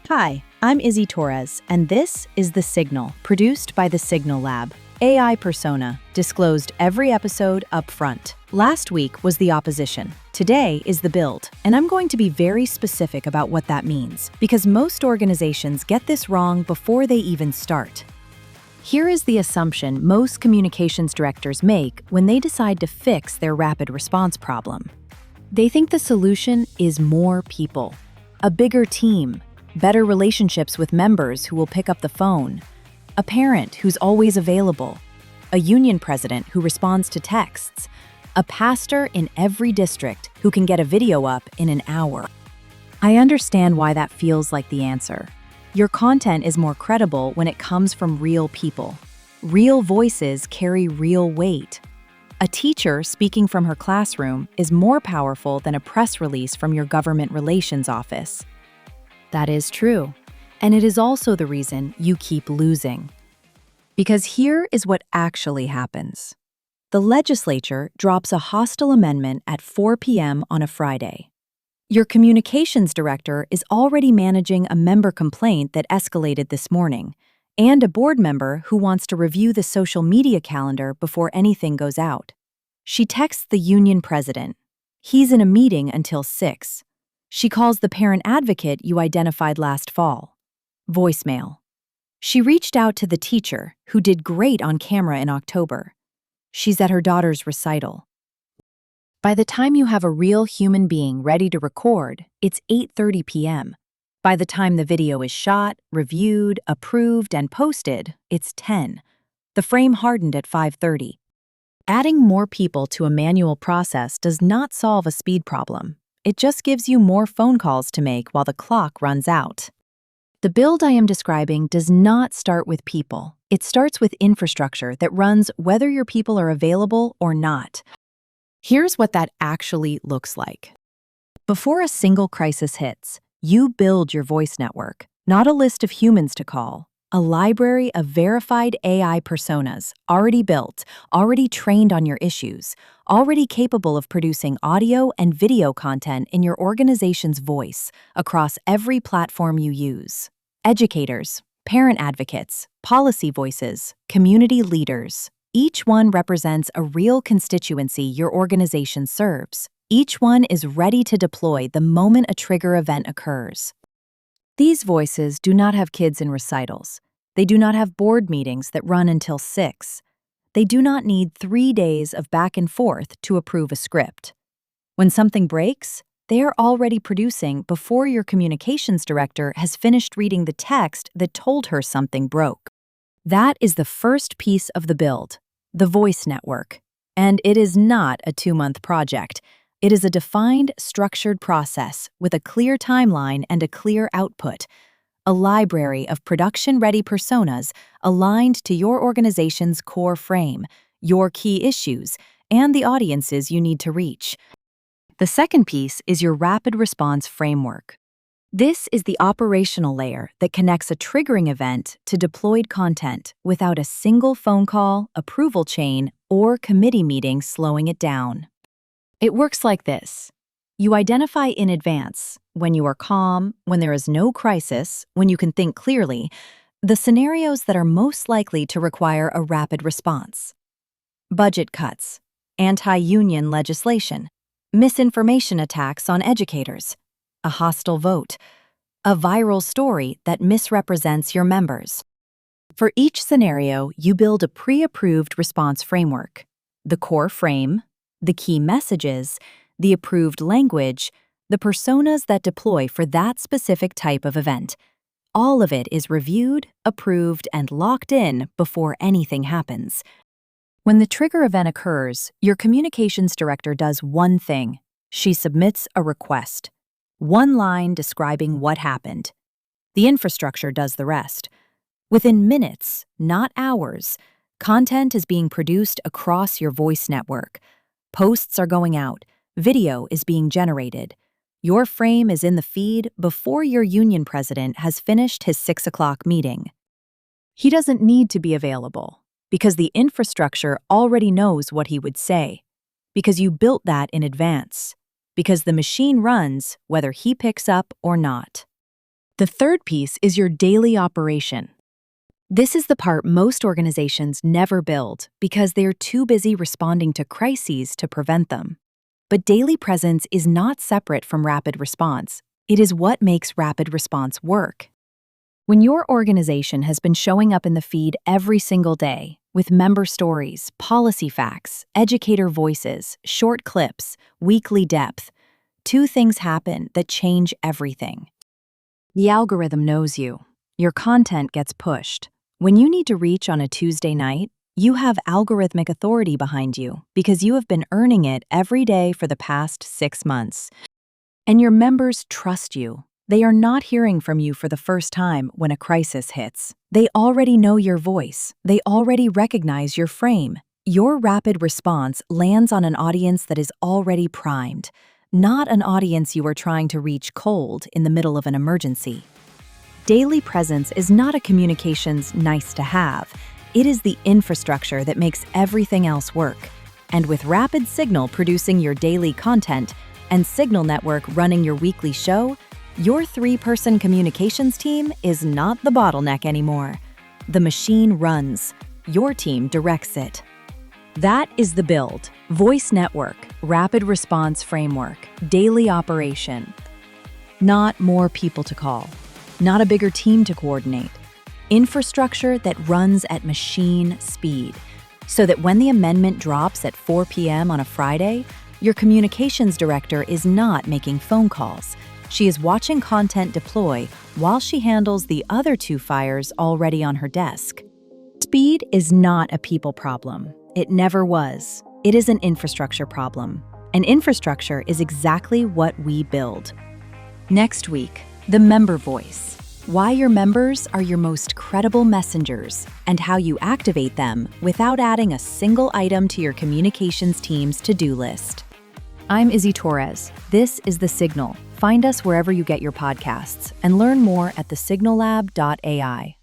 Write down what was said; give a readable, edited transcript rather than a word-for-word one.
Hi, I'm Izzy Torres, and this is The Signal, produced by the Signal Lab. AI persona, disclosed every episode up front. Last week was the opposition. Today is the build, and I'm going to be very specific about what that means, because most organizations get this wrong before they even start. Here is the assumption most communications directors make when they decide to fix their rapid response problem. They think the solution is more people, a bigger team, better relationships with members who will pick up the phone, a parent who's always available, a union president who responds to texts, a pastor in every district who can get a video up in an hour. I understand why that feels like the answer. Your content is more credible when it comes from real people. Real voices carry real weight. A teacher speaking from her classroom is more powerful than a press release from your government relations office. That is true, and it is also the reason you keep losing. Because here is what actually happens. The legislature drops a hostile amendment at 4 p.m. on a Friday. Your communications director is already managing a member complaint that escalated this morning, and a board member who wants to review the social media calendar before anything goes out. She texts the union president. He's in a meeting until 6. She calls the parent advocate you identified last fall. Voicemail. She reached out to the teacher, who did great on camera in October. She's at her daughter's recital. By the time you have a real human being ready to record, it's 8:30 p.m. By the time the video is shot, reviewed, approved, and posted, it's 10. The frame hardened at 5:30. Adding more people to a manual process does not solve a speed problem. It just gives you more phone calls to make while the clock runs out. The build I am describing does not start with people. It starts with infrastructure that runs whether your people are available or not. Here's what that actually looks like. Before a single crisis hits, you build your voice network, not a list of humans to call, a library of verified AI personas, already built, already trained on your issues, already capable of producing audio and video content in your organization's voice across every platform you use. Educators, parent advocates, policy voices, community leaders. Each one represents a real constituency your organization serves. Each one is ready to deploy the moment a trigger event occurs. These voices do not have kids in recitals. They do not have board meetings that run until 6. They do not need 3 days of back and forth to approve a script. When something breaks, they are already producing before your communications director has finished reading the text that told her something broke. That is the first piece of the build. The voice network. And it is not a 2-month project. It is a defined, structured process with a clear timeline and a clear output. A library of production-ready personas aligned to your organization's core frame, your key issues, and the audiences you need to reach. The second piece is your rapid response framework. This is the operational layer that connects a triggering event to deployed content without a single phone call, approval chain, or committee meeting slowing it down. It works like this. You identify in advance, when you are calm, when there is no crisis, when you can think clearly, the scenarios that are most likely to require a rapid response. Budget cuts, anti-union legislation, misinformation attacks on educators, a hostile vote, a viral story that misrepresents your members. For each scenario, you build a pre-approved response framework. The core frame, the key messages, the approved language, the personas that deploy for that specific type of event. All of it is reviewed, approved, and locked in before anything happens. When the trigger event occurs, your communications director does one thing. She submits a request. One line describing what happened. The infrastructure does the rest. Within minutes, not hours, content is being produced across your voice network. Posts are going out. Video is being generated. Your frame is in the feed before your union president has finished his 6 o'clock meeting. He doesn't need to be available because the infrastructure already knows what he would say, because you built that in advance, because the machine runs whether he picks up or not. The third piece is your daily operation. This is the part most organizations never build because they are too busy responding to crises to prevent them. But daily presence is not separate from rapid response. It is what makes rapid response work. When your organization has been showing up in the feed every single day with member stories, policy facts, educator voices, short clips, weekly depth, two things happen that change everything. The algorithm knows you. Your content gets pushed. When you need to reach on a Tuesday night, you have algorithmic authority behind you because you have been earning it every day for the past 6 months. And your members trust you. They are not hearing from you for the first time when a crisis hits. They already know your voice. They already recognize your frame. Your rapid response lands on an audience that is already primed, not an audience you are trying to reach cold in the middle of an emergency. Daily presence is not a communications nice to have. It is the infrastructure that makes everything else work. And with Rapid Signal producing your daily content and Signal Network running your weekly show, your 3-person communications team is not the bottleneck anymore. The machine runs. Your team directs it. That is the build. Voice network, rapid response framework, daily operation. Not more people to call. Not a bigger team to coordinate. Infrastructure that runs at machine speed, so that when the amendment drops at 4 p.m. on a Friday, your communications director is not making phone calls. She is watching content deploy while she handles the other 2 fires already on her desk. Speed is not a people problem. It never was. It is an infrastructure problem. And infrastructure is exactly what we build. Next week, the member voice. Why your members are your most credible messengers and how you activate them without adding a single item to your communications team's to-do list. I'm Izzy Torres. This is The Signal. Find us wherever you get your podcasts and learn more at thesignallab.ai.